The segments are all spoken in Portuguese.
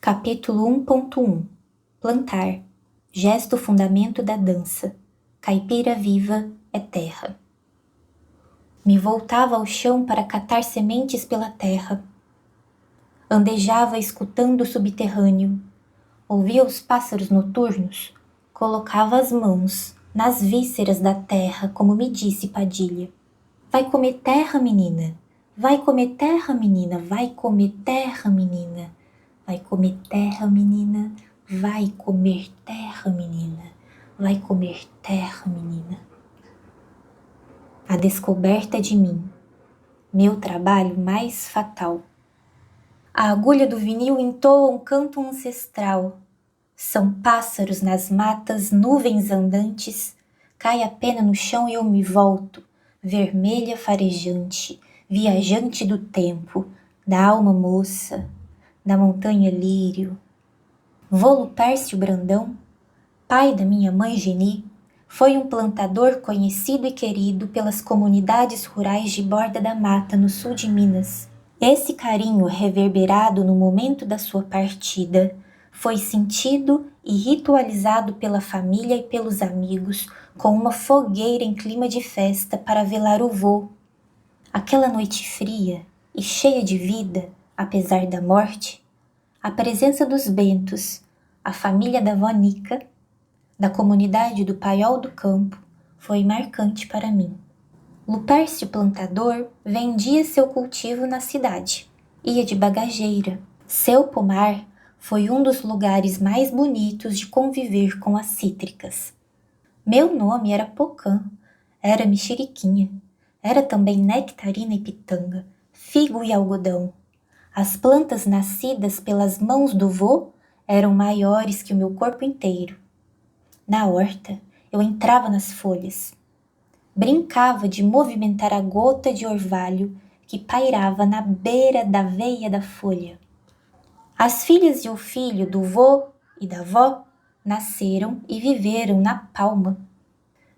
Capítulo 1.1 Plantar. Gesto fundamento da dança. Caipira viva é terra. Me voltava ao chão para catar sementes pela terra. Andejava escutando o subterrâneo. Ouvia os pássaros noturnos. Colocava as mãos nas vísceras da terra, como me disse Padilha. Vai comer terra, menina. Vai comer terra, menina. Vai comer terra, menina. Vai comer terra, menina. Vai comer terra, menina. Vai comer terra, menina. A descoberta de mim. Meu trabalho mais fatal. A agulha do vinil entoa um canto ancestral. São pássaros nas matas, nuvens andantes. Cai a pena no chão e eu me volto, vermelha farejante, viajante do tempo, da alma moça, da montanha lírio. Vô Lupércio Brandão, pai da minha mãe Geni, foi um plantador conhecido e querido pelas comunidades rurais de Borda da Mata, no sul de Minas. Esse carinho reverberado no momento da sua partida foi sentido e ritualizado pela família e pelos amigos com uma fogueira em clima de festa para velar o vô. Aquela noite fria e cheia de vida, apesar da morte, a presença dos Bentos, a família da vó Nica, da comunidade do Paiol do Campo, foi marcante para mim. Lupércio plantador vendia seu cultivo na cidade. Ia de bagageira. Seu pomar foi um dos lugares mais bonitos de conviver com as cítricas. Meu nome era Pocã, era mexeriquinha, era também nectarina e pitanga, figo e algodão. As plantas nascidas pelas mãos do vô eram maiores que o meu corpo inteiro. Na horta, eu entrava nas folhas. Brincava de movimentar a gota de orvalho que pairava na beira da veia da folha. As filhas e o filho do vô e da vó nasceram e viveram na Palma.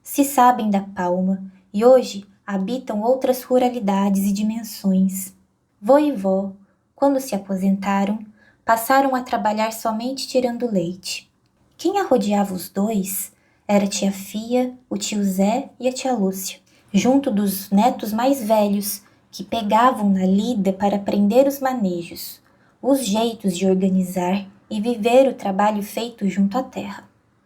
Se sabem da Palma e hoje habitam outras ruralidades e dimensões. Vô e vó, quando se aposentaram, passaram a trabalhar somente tirando leite. Quem arrodeava os dois era a tia Fia, o tio Zé e a tia Lúcia, junto dos netos mais velhos, que pegavam na lida para aprender os manejos, os jeitos de organizar e viver o trabalho feito junto à terra.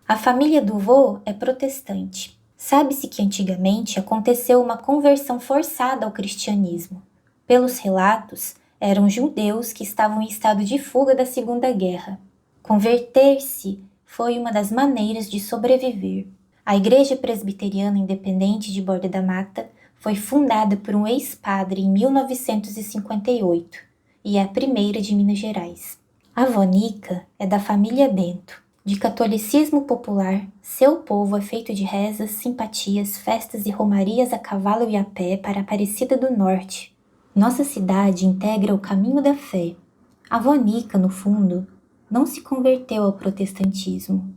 A família do vô é protestante. Sabe-se que antigamente aconteceu uma conversão forçada ao cristianismo. Pelos relatos, eram judeus que estavam em estado de fuga da Segunda Guerra. Converter-se foi uma das maneiras de sobreviver. A Igreja Presbiteriana Independente de Borda da Mata foi fundada por um ex-padre em 1958 e é a primeira de Minas Gerais. A vó Nica é da família Bento. De catolicismo popular, seu povo é feito de rezas, simpatias, festas e romarias a cavalo e a pé para Aparecida do Norte. Nossa cidade integra o caminho da fé. A vó Nica, no fundo, não se converteu ao protestantismo.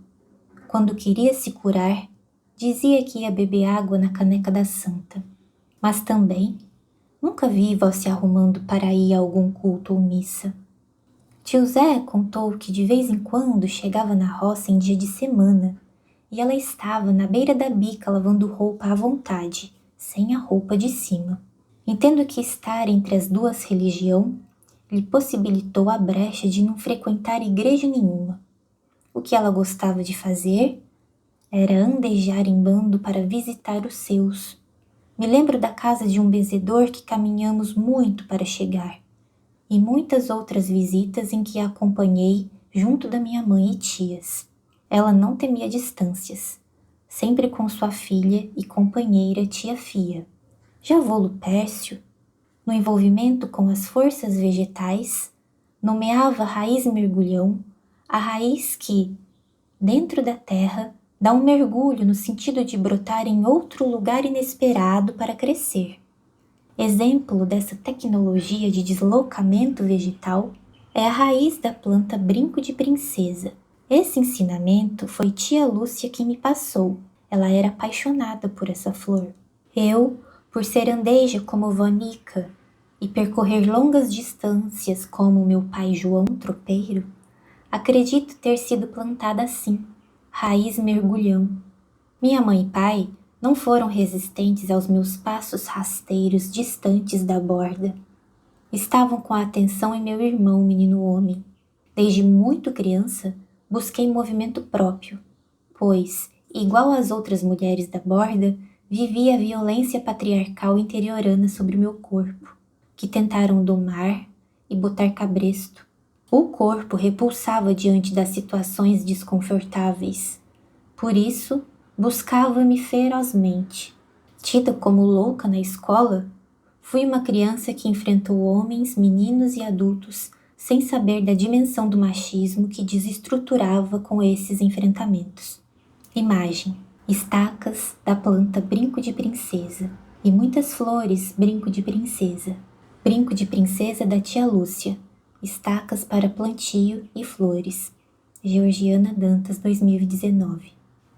Quando queria se curar, dizia que ia beber água na caneca da santa. Mas também nunca vi vó se arrumando para ir a algum culto ou missa. Tio Zé contou que de vez em quando chegava na roça em dia de semana e ela estava na beira da bica lavando roupa à vontade, sem a roupa de cima. Entendo que estar entre as duas religiões lhe possibilitou a brecha de não frequentar igreja nenhuma. O que ela gostava de fazer era andejar em bando para visitar os seus. Me lembro da casa de um benzedor que caminhamos muito para chegar, e muitas outras visitas em que a acompanhei junto da minha mãe e tias. Ela não temia distâncias, sempre com sua filha e companheira tia Fia. Já vô Lupércio, no envolvimento com as forças vegetais, nomeava raiz mergulhão, a raiz que, dentro da terra, dá um mergulho no sentido de brotar em outro lugar inesperado para crescer. Exemplo dessa tecnologia de deslocamento vegetal é a raiz da planta brinco de princesa. Esse ensinamento foi tia Lúcia que me passou. Ela era apaixonada por essa flor. Eu, por ser andeja como vó Nica e percorrer longas distâncias como meu pai João tropeiro, Acredito ter sido plantada assim, raiz mergulhão. Minha mãe e pai não foram resistentes aos meus passos rasteiros distantes da borda. Estavam com a atenção em meu irmão, menino homem. Desde muito criança, busquei movimento próprio, pois, igual às outras mulheres da borda, vivia a violência patriarcal interiorana sobre o meu corpo, que tentaram domar e botar cabresto. O corpo repulsava diante das situações desconfortáveis. Por isso, buscava-me ferozmente. Tida como louca na escola, fui uma criança que enfrentou homens, meninos e adultos sem saber da dimensão do machismo que desestruturava com esses enfrentamentos. Imagem: estacas da planta brinco de princesa e muitas flores brinco de princesa. Brinco de princesa da tia Lúcia. Estacas para plantio e flores. Georgiana Dantas, 2019.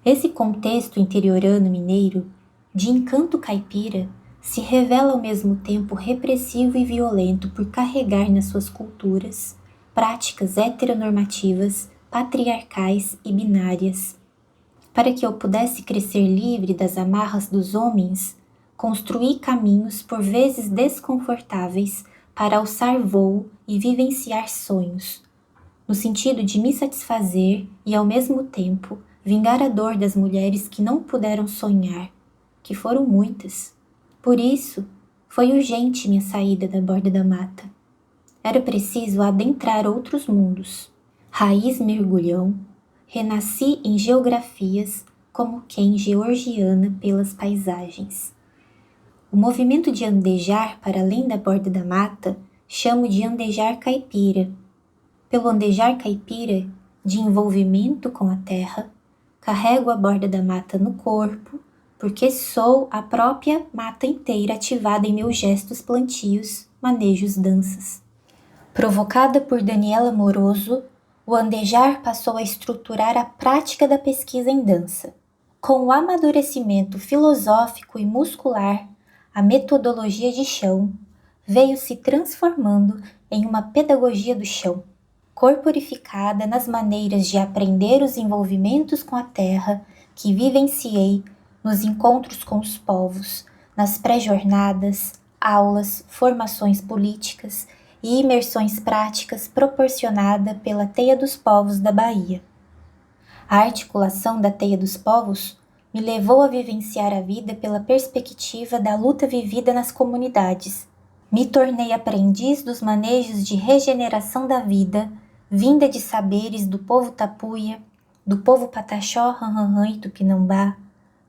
Esse contexto interiorano mineiro, de encanto caipira, se revela ao mesmo tempo repressivo e violento por carregar nas suas culturas práticas heteronormativas, patriarcais e binárias. Para que eu pudesse crescer livre das amarras dos homens, construí caminhos por vezes desconfortáveis para alçar voo e vivenciar sonhos, no sentido de me satisfazer e, ao mesmo tempo, vingar a dor das mulheres que não puderam sonhar, que foram muitas. Por isso, foi urgente minha saída da borda da mata. Era preciso adentrar outros mundos. Raiz mergulhão, renasci em geografias como quem georgiana pelas paisagens. O movimento de andejar para além da borda da mata chamo de andejar caipira. Pelo andejar caipira, de envolvimento com a terra, carrego a borda da mata no corpo, porque sou a própria mata inteira ativada em meus gestos plantios, manejos, danças. Provocada por Daniela Moroso, o andejar passou a estruturar a prática da pesquisa em dança. Com o amadurecimento filosófico e muscular, a metodologia de chão veio se transformando em uma pedagogia do chão, corporificada nas maneiras de aprender os envolvimentos com a terra que vivenciei nos encontros com os povos, nas pré-jornadas, aulas, formações políticas e imersões práticas proporcionada pela Teia dos Povos da Bahia. A articulação da Teia dos Povos me levou a vivenciar a vida pela perspectiva da luta vivida nas comunidades. Me tornei aprendiz dos manejos de regeneração da vida, vinda de saberes do povo Tapuia, do povo Pataxó, Ranranrã e Tupinambá,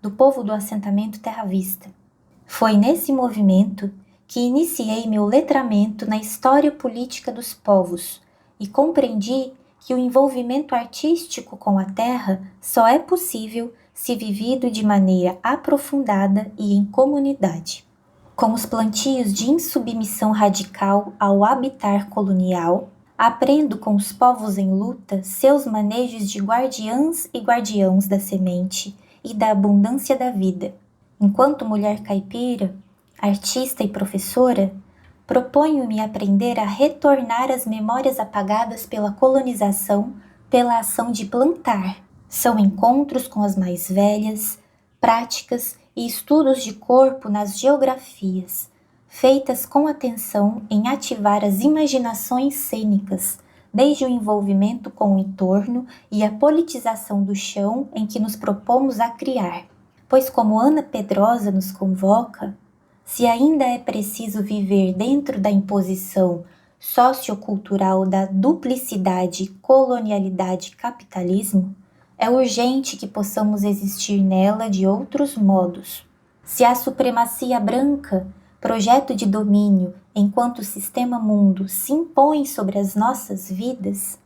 do povo do assentamento Terra Vista. Foi nesse movimento que iniciei meu letramento na história política dos povos e compreendi que o envolvimento artístico com a terra só é possível se vivido de maneira aprofundada e em comunidade. Com os plantios de insubmissão radical ao habitar colonial, aprendo com os povos em luta seus manejos de guardiãs e guardiãos da semente e da abundância da vida. Enquanto mulher caipira, artista e professora, proponho-me aprender a retornar às memórias apagadas pela colonização, pela ação de plantar. São encontros com as mais velhas, práticas e estudos de corpo nas geografias, feitas com atenção em ativar as imaginações cênicas, desde o envolvimento com o entorno e a politização do chão em que nos propomos a criar. Pois, como Ana Pedrosa nos convoca, se ainda é preciso viver dentro da imposição sociocultural da duplicidade, colonialidade e capitalismo, é urgente que possamos existir nela de outros modos. Se a supremacia branca, projeto de domínio enquanto sistema mundo, se impõe sobre as nossas vidas,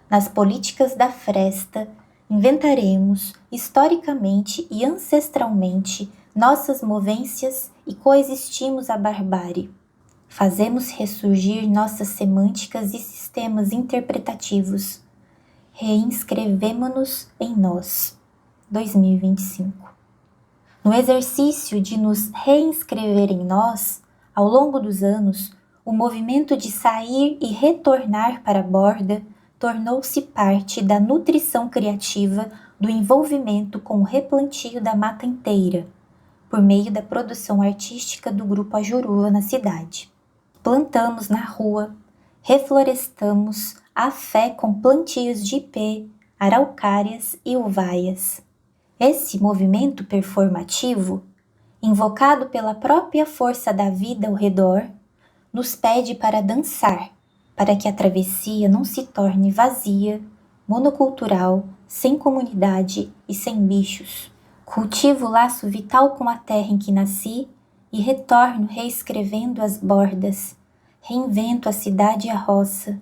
nas políticas da fresta, inventaremos, historicamente e ancestralmente, nossas movências e coexistimos à barbárie. Fazemos ressurgir nossas semânticas e sistemas interpretativos. Reinscrevemo-nos em nós. 2025. No exercício de nos reinscrever em nós, ao longo dos anos, o movimento de sair e retornar para a borda tornou-se parte da nutrição criativa do envolvimento com o replantio da mata inteira, por meio da produção artística do Grupo Ajurua na cidade. Plantamos na rua, reflorestamos a fé com plantios de ipê, araucárias e uvaias. Esse movimento performativo, invocado pela própria força da vida ao redor, nos pede para dançar, para que a travessia não se torne vazia, monocultural, sem comunidade e sem bichos. Cultivo o laço vital com a terra em que nasci e retorno reescrevendo as bordas, reinvento a cidade e a roça,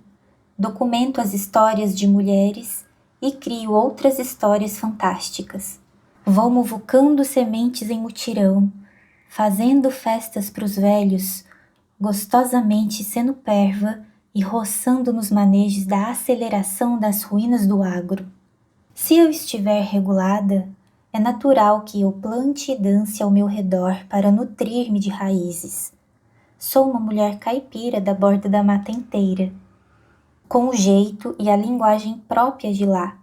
documento as histórias de mulheres e crio outras histórias fantásticas. Vou muvucando sementes em mutirão, fazendo festas pros velhos, gostosamente sendo perva e roçando nos manejos da aceleração das ruínas do agro. Se eu estiver regulada, é natural que eu plante e dance ao meu redor para nutrir-me de raízes. Sou uma mulher caipira da borda da mata inteira, com o jeito e a linguagem própria de lá,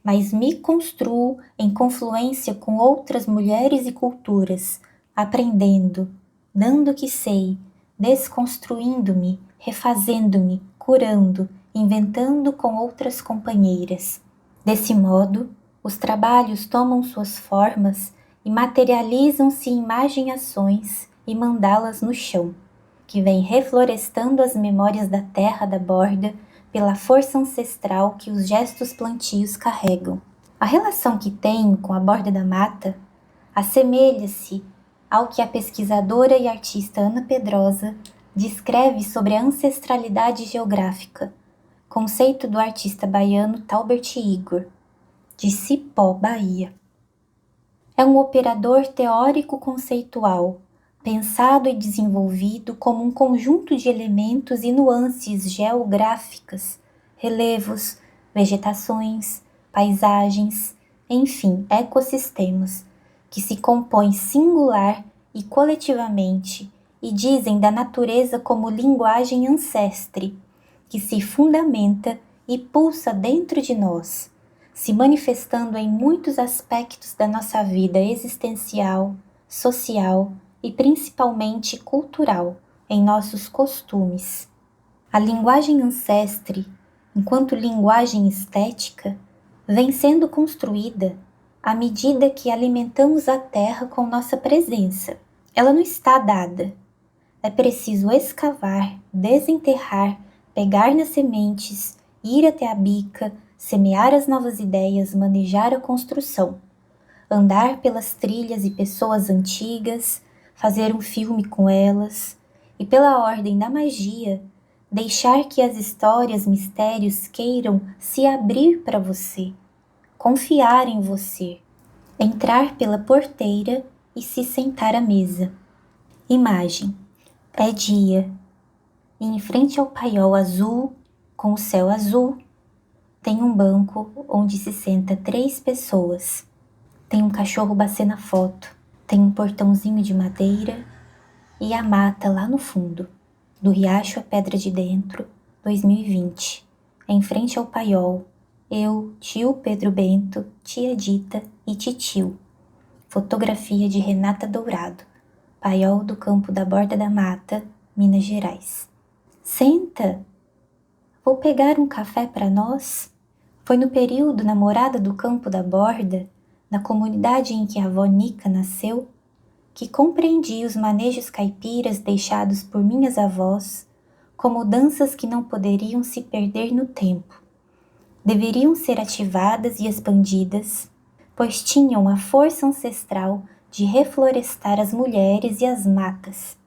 mas me construo em confluência com outras mulheres e culturas, aprendendo, dando o que sei, desconstruindo-me, refazendo-me, curando, inventando com outras companheiras. Desse modo, os trabalhos tomam suas formas e materializam-se em imagem-ações e mandalas no chão, que vem reflorestando as memórias da terra da borda pela força ancestral que os gestos plantios carregam. A relação que tenho com a borda da mata assemelha-se ao que a pesquisadora e artista Ana Pedrosa descreve sobre a ancestralidade geográfica, conceito do artista baiano Talbert Igor, de Cipó, Bahia. É um operador teórico-conceitual, pensado e desenvolvido como um conjunto de elementos e nuances geográficas, relevos, vegetações, paisagens, enfim, ecossistemas, que se compõem singular e coletivamente e dizem da natureza como linguagem ancestre, que se fundamenta e pulsa dentro de nós, se manifestando em muitos aspectos da nossa vida existencial, social e principalmente cultural, em nossos costumes. A linguagem ancestre, enquanto linguagem estética, vem sendo construída à medida que alimentamos a terra com nossa presença. Ela não está dada. É preciso escavar, desenterrar, pegar nas sementes, ir até a bica, semear as novas ideias, manejar a construção, andar pelas trilhas e pessoas antigas, fazer um filme com elas e, pela ordem da magia, deixar que as histórias, mistérios queiram se abrir para você, confiar em você, entrar pela porteira e se sentar à mesa. Imagem: é dia, e em frente ao paiol azul, com o céu azul, tem um banco onde se senta 3 pessoas. Tem um cachorro bacena foto, tem um portãozinho de madeira e a mata lá no fundo, do Riacho à Pedra de Dentro, 2020, em frente ao paiol, eu, tio Pedro Bento, tia Dita e titio. Fotografia de Renata Dourado, paiol do Campo da Borda da Mata, Minas Gerais. Senta! Vou pegar um café para nós? Foi no período namorada do Campo da Borda, na comunidade em que a avó Nica nasceu, que compreendi os manejos caipiras deixados por minhas avós como danças que não poderiam se perder no tempo. Deveriam ser ativadas e expandidas, pois tinham a força ancestral de reflorestar as mulheres e as matas,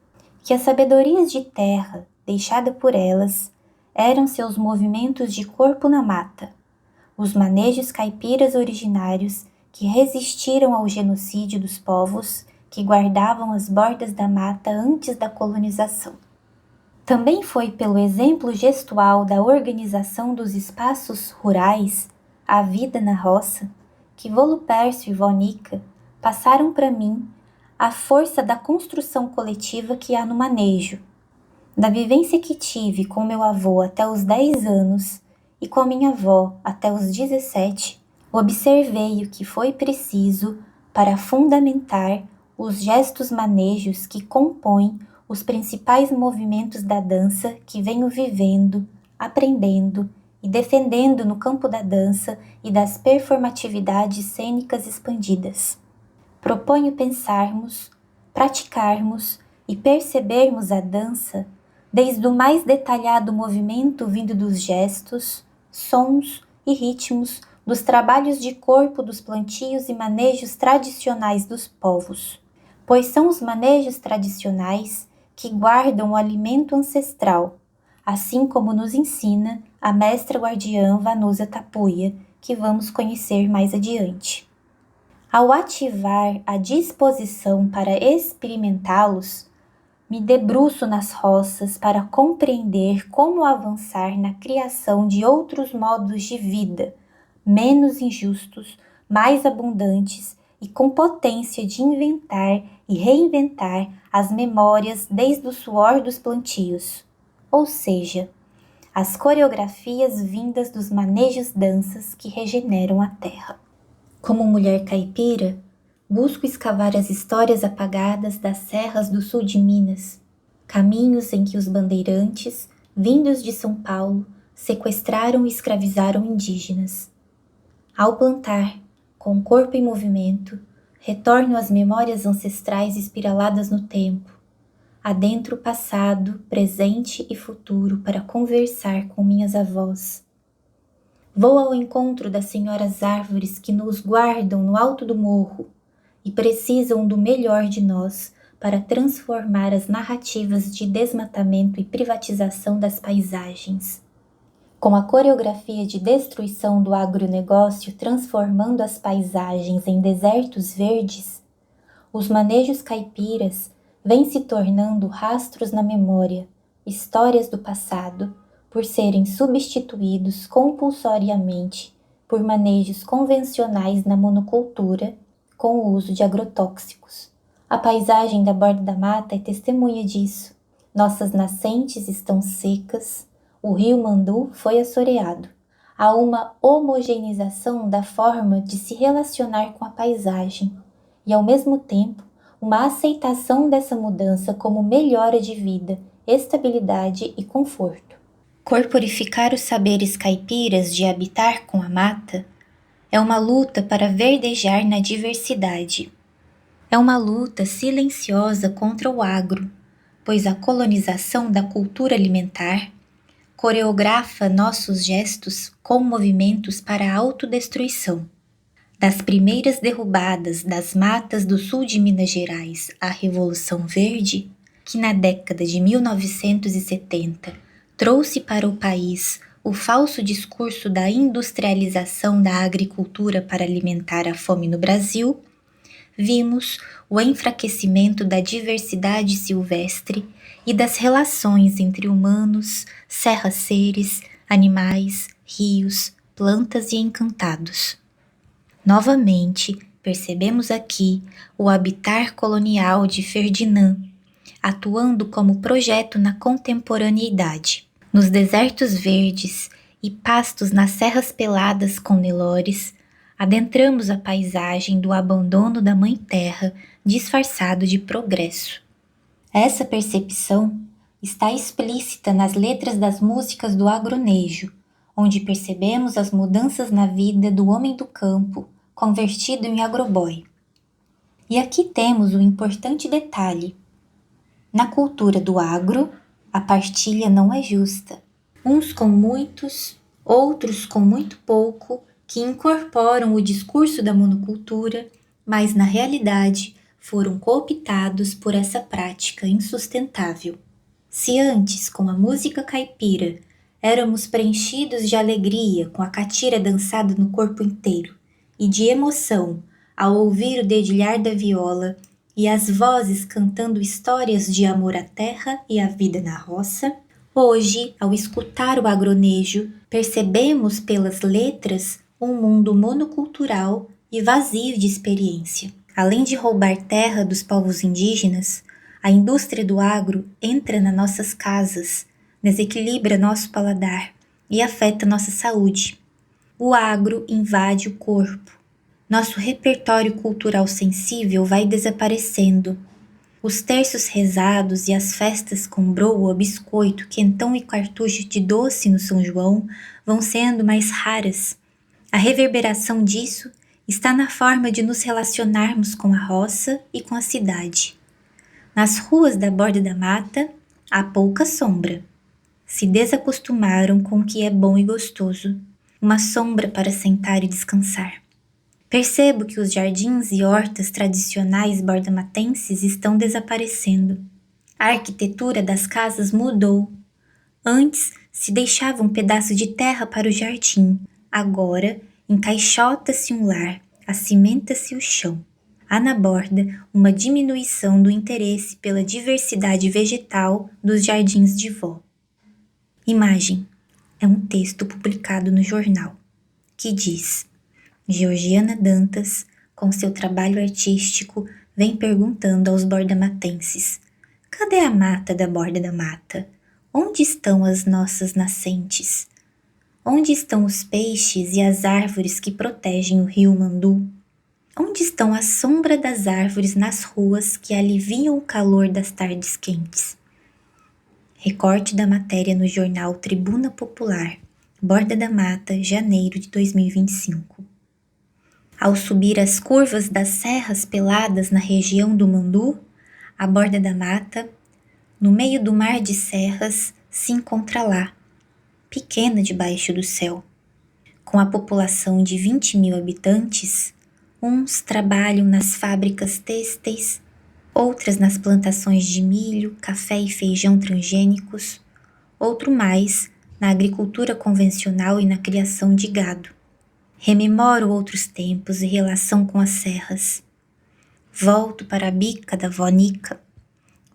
que as sabedorias de terra, deixada por elas, eram seus movimentos de corpo na mata, os manejos caipiras originários que resistiram ao genocídio dos povos que guardavam as bordas da mata antes da colonização. Também foi pelo exemplo gestual da organização dos espaços rurais, a vida na roça, que Volupércio e Vónica passaram para mim a força da construção coletiva que há no manejo. Da vivência que tive com meu avô até os 10 anos e com minha avó até os 17, observei o que foi preciso para fundamentar os gestos-manejos que compõem os principais movimentos da dança que venho vivendo, aprendendo e defendendo no campo da dança e das performatividades cênicas expandidas. Proponho pensarmos, praticarmos e percebermos a dança desde o mais detalhado movimento vindo dos gestos, sons e ritmos dos trabalhos de corpo dos plantios e manejos tradicionais dos povos, pois são os manejos tradicionais que guardam o alimento ancestral, assim como nos ensina a mestra guardiã Vanusa Tapuia, que vamos conhecer mais adiante. Ao ativar a disposição para experimentá-los, me debruço nas roças para compreender como avançar na criação de outros modos de vida, menos injustos, mais abundantes e com potência de inventar e reinventar as memórias desde o suor dos plantios, ou seja, as coreografias vindas dos manejos danças que regeneram a terra. Como mulher caipira, busco escavar as histórias apagadas das serras do sul de Minas, caminhos em que os bandeirantes, vindos de São Paulo, sequestraram e escravizaram indígenas. Ao plantar, com o corpo em movimento, retorno às memórias ancestrais espiraladas no tempo, adentro o passado, presente e futuro para conversar com minhas avós. Vou ao encontro das senhoras árvores que nos guardam no alto do morro e precisam do melhor de nós para transformar as narrativas de desmatamento e privatização das paisagens. Com a coreografia de destruição do agronegócio transformando as paisagens em desertos verdes, os manejos caipiras vêm se tornando rastros na memória, histórias do passado, por serem substituídos compulsoriamente por manejos convencionais na monocultura com o uso de agrotóxicos. A paisagem da Borda da Mata é testemunha disso. Nossas nascentes estão secas, o rio Mandu foi assoreado. Há uma homogeneização da forma de se relacionar com a paisagem e, ao mesmo tempo, uma aceitação dessa mudança como melhora de vida, estabilidade e conforto. Corporificar os saberes caipiras de habitar com a mata é uma luta para verdejar na diversidade. É uma luta silenciosa contra o agro, pois a colonização da cultura alimentar coreografa nossos gestos com movimentos para a autodestruição. Das primeiras derrubadas das matas do sul de Minas Gerais à Revolução Verde, que na década de 1970 trouxe para o país o falso discurso da industrialização da agricultura para alimentar a fome no Brasil, vimos o enfraquecimento da diversidade silvestre e das relações entre humanos, serra-seres, animais, rios, plantas e encantados. Novamente, percebemos aqui o habitar colonial de Ferdinand, atuando como projeto na contemporaneidade. Nos desertos verdes e pastos nas serras peladas com Nelores, adentramos a paisagem do abandono da Mãe Terra disfarçado de progresso. Essa percepção está explícita nas letras das músicas do agronejo, onde percebemos as mudanças na vida do homem do campo, convertido em agroboy. E aqui temos um importante detalhe. Na cultura do agro, a partilha não é justa. Uns com muitos, outros com muito pouco, que incorporam o discurso da monocultura, mas na realidade foram cooptados por essa prática insustentável. Se antes, com a música caipira, éramos preenchidos de alegria com a catira dançada no corpo inteiro e de emoção ao ouvir o dedilhar da viola e as vozes cantando histórias de amor à terra e à vida na roça, hoje, ao escutar o agronejo, percebemos pelas letras um mundo monocultural e vazio de experiência. Além de roubar terra dos povos indígenas, a indústria do agro entra nas nossas casas, desequilibra nosso paladar e afeta nossa saúde. O agro invade o corpo. Nosso repertório cultural sensível vai desaparecendo. Os terços rezados e as festas com broa, biscoito, quentão e cartucho de doce no São João vão sendo mais raras. A reverberação disso está na forma de nos relacionarmos com a roça e com a cidade. Nas ruas da borda da mata, há pouca sombra. Se desacostumaram com o que é bom e gostoso, uma sombra para sentar e descansar. Percebo que os jardins e hortas tradicionais bordamatenses estão desaparecendo. A arquitetura das casas mudou. Antes se deixava um pedaço de terra para o jardim. Agora encaixota-se um lar, acimenta-se o chão. Há na borda uma diminuição do interesse pela diversidade vegetal dos jardins de vó. Imagem é um texto publicado no jornal que diz: Georgiana Dantas, com seu trabalho artístico, vem perguntando aos bordamatenses: cadê a mata da borda da mata? Onde estão as nossas nascentes? Onde estão os peixes e as árvores que protegem o rio Mandu? Onde estão a sombra das árvores nas ruas que aliviam o calor das tardes quentes? Recorte da matéria no jornal Tribuna Popular, Borda da Mata, janeiro de 2025. Ao subir as curvas das serras peladas na região do Mandu, a borda da mata, no meio do mar de serras, se encontra lá, pequena debaixo do céu. Com a população de 20 mil habitantes, uns trabalham nas fábricas têxteis, outras nas plantações de milho, café e feijão transgênicos, outro mais na agricultura convencional e na criação de gado. Rememoro outros tempos e relação com as serras. Volto para a bica da vó Nica.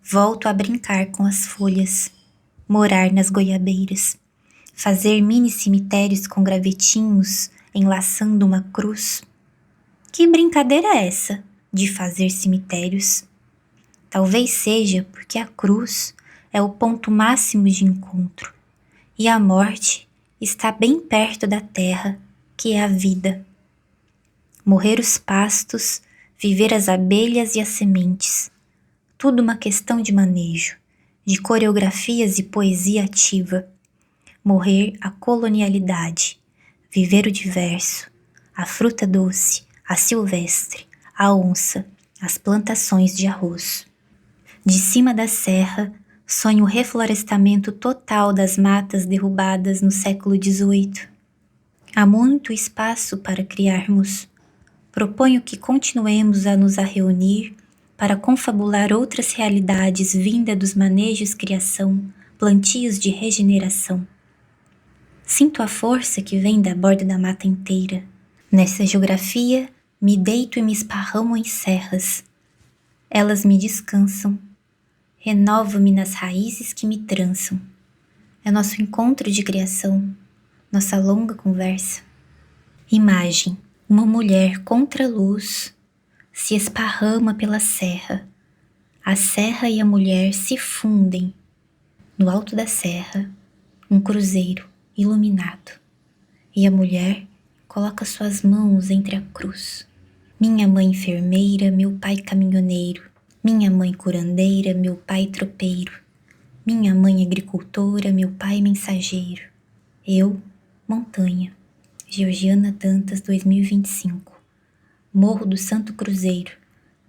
Volto a brincar com as folhas, morar nas goiabeiras, fazer mini cemitérios com gravetinhos enlaçando uma cruz. Que brincadeira é essa de fazer cemitérios? Talvez seja porque a cruz é o ponto máximo de encontro e a morte está bem perto da terra, que é a vida. Morrer os pastos, viver as abelhas e as sementes. Tudo uma questão de manejo, de coreografias e poesia ativa. Morrer a colonialidade, viver o diverso, a fruta doce, a silvestre, a onça, as plantações de arroz. De cima da serra, sonho o reflorestamento total das matas derrubadas no século XVIII. Há muito espaço para criarmos. Proponho que continuemos a nos reunir para confabular outras realidades vindas dos manejos criação, plantios de regeneração. Sinto a força que vem da borda da mata inteira. Nessa geografia, me deito e me esparramo em serras. Elas me descansam. Renovo-me nas raízes que me trançam. É nosso encontro de criação, nossa longa conversa. Imagem: uma mulher contra a luz se esparrama pela serra. A serra e a mulher se fundem. No alto da serra, um cruzeiro iluminado. E a mulher coloca suas mãos entre a cruz. Minha mãe enfermeira, meu pai caminhoneiro. Minha mãe curandeira, meu pai tropeiro. Minha mãe agricultora, meu pai mensageiro. Eu, montanha. Georgiana Dantas, 2025. Morro do Santo Cruzeiro,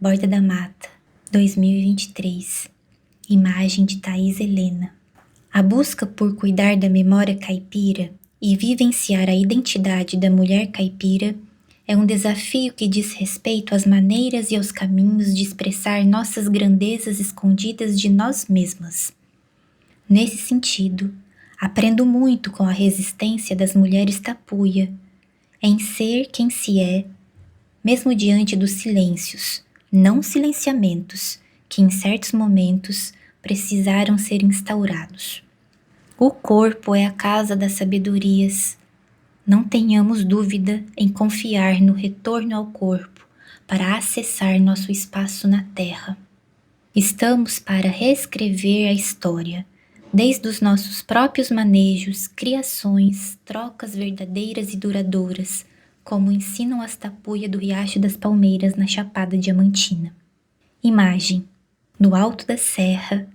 Borda da Mata, 2023. Imagem de Thaís Helena. A busca por cuidar da memória caipira e vivenciar a identidade da mulher caipira é um desafio que diz respeito às maneiras e aos caminhos de expressar nossas grandezas escondidas de nós mesmas. Nesse sentido, aprendo muito com a resistência das mulheres tapuia, em ser quem se é, mesmo diante dos silêncios, não silenciamentos, que em certos momentos precisaram ser instaurados. O corpo é a casa das sabedorias. Não tenhamos dúvida em confiar no retorno ao corpo para acessar nosso espaço na Terra. Estamos para reescrever a história, Desde os nossos próprios manejos, criações, trocas verdadeiras e duradouras, como ensinam as tapuias do Riacho das Palmeiras na Chapada Diamantina. Imagem: no alto da serra,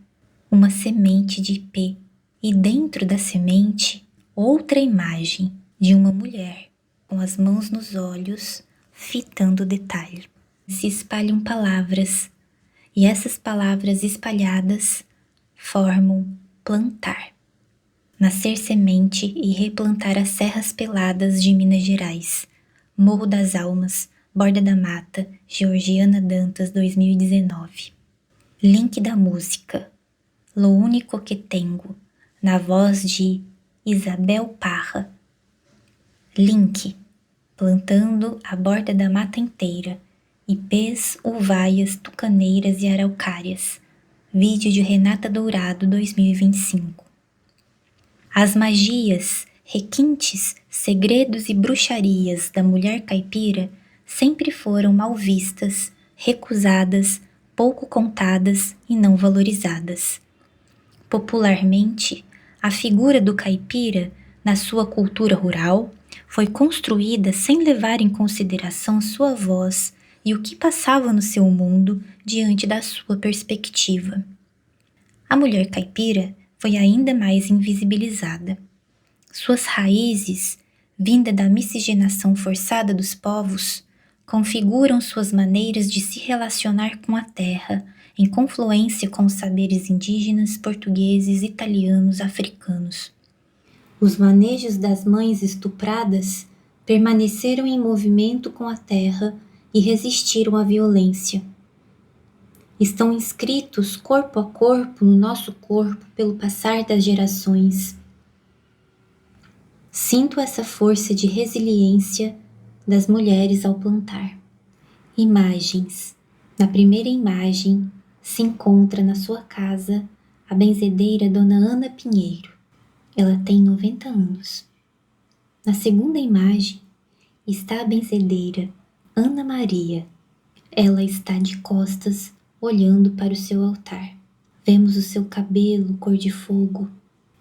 uma semente de ipê, e dentro da semente, outra imagem de uma mulher, com as mãos nos olhos, fitando o detalhe. Se espalham palavras, e essas palavras espalhadas formam plantar. Nascer semente e replantar as serras peladas de Minas Gerais. Morro das Almas, Borda da Mata, Georgiana Dantas, 2019. Link da música: Lo único que tengo, na voz de Isabel Parra. Link: plantando a borda da mata inteira, ipês, uvaias, tucaneiras e araucárias. Vídeo de Renata Dourado, 2025. As magias, requintes, segredos e bruxarias da mulher caipira sempre foram mal vistas, recusadas, pouco contadas e não valorizadas. Popularmente, a figura do caipira, na sua cultura rural, foi construída sem levar em consideração sua voz e o que passava no seu mundo diante da sua perspectiva. A mulher caipira foi ainda mais invisibilizada. Suas raízes, vinda da miscigenação forçada dos povos, configuram suas maneiras de se relacionar com a terra, em confluência com os saberes indígenas, portugueses, italianos, africanos. Os manejos das mães estupradas permaneceram em movimento com a terra e resistiram à violência. Estão inscritos corpo a corpo no nosso corpo pelo passar das gerações. Sinto essa força de resiliência das mulheres ao plantar. Imagens. Na primeira imagem, se encontra na sua casa a benzedeira Dona Ana Pinheiro. Ela tem 90 anos. Na segunda imagem, está a benzedeira Ana Maria. Ela está de costas, olhando para o seu altar. Vemos o seu cabelo cor de fogo.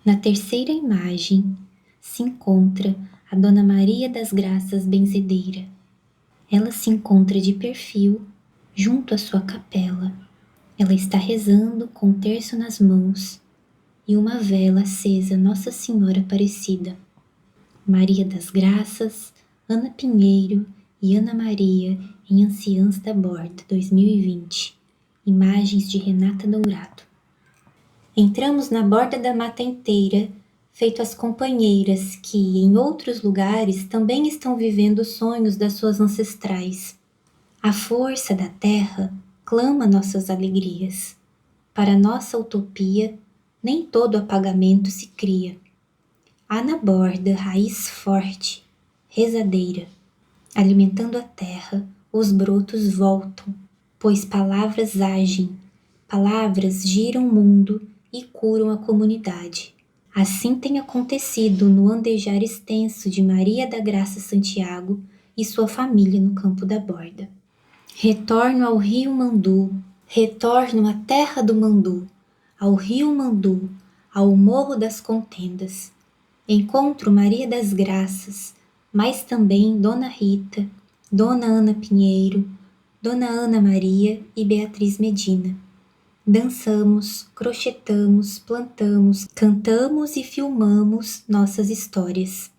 Na terceira imagem, se encontra a Dona Maria das Graças Benzedeira. Ela se encontra de perfil, junto à sua capela. Ela está rezando com um terço nas mãos e uma vela acesa Nossa Senhora Aparecida. Maria das Graças, Ana Pinheiro e Ana Maria em Anciãs da Borda, 2020. Imagens de Renata Dourado. Entramos na borda da mata inteira, feito as companheiras que, em outros lugares, também estão vivendo os sonhos das suas ancestrais. A força da terra clama nossas alegrias. Para nossa utopia, nem todo apagamento se cria. Há na borda raiz forte, rezadeira. Alimentando a terra, os brotos voltam, pois palavras agem, palavras giram o mundo e curam a comunidade. Assim tem acontecido no andejar extenso de Maria da Graça Santiago e sua família no Campo da Borda. Retorno ao Rio Mandu, retorno à terra do Mandu, ao Rio Mandu, ao Morro das Contendas. Encontro Maria das Graças, mas também Dona Rita, Dona Ana Pinheiro, Dona Ana Maria e Beatriz Medina. Dançamos, crochetamos, plantamos, cantamos e filmamos nossas histórias.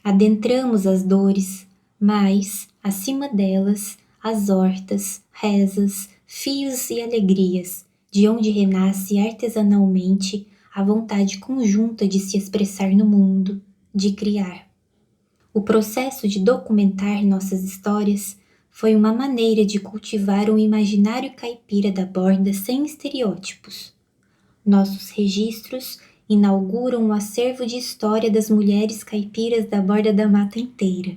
Adentramos as dores, mas, acima delas, as hortas, rezas, fios e alegrias, de onde renasce artesanalmente a vontade conjunta de se expressar no mundo, de criar. O processo de documentar nossas histórias foi uma maneira de cultivar um imaginário caipira da borda sem estereótipos. Nossos registros inauguram um acervo de história das mulheres caipiras da borda da mata inteira,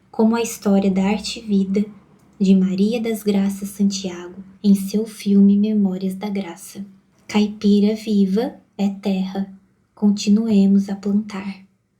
como a história da arte e vida de Maria das Graças Santiago em seu filme Memórias da Graça. Caipira viva é terra, continuemos a plantar.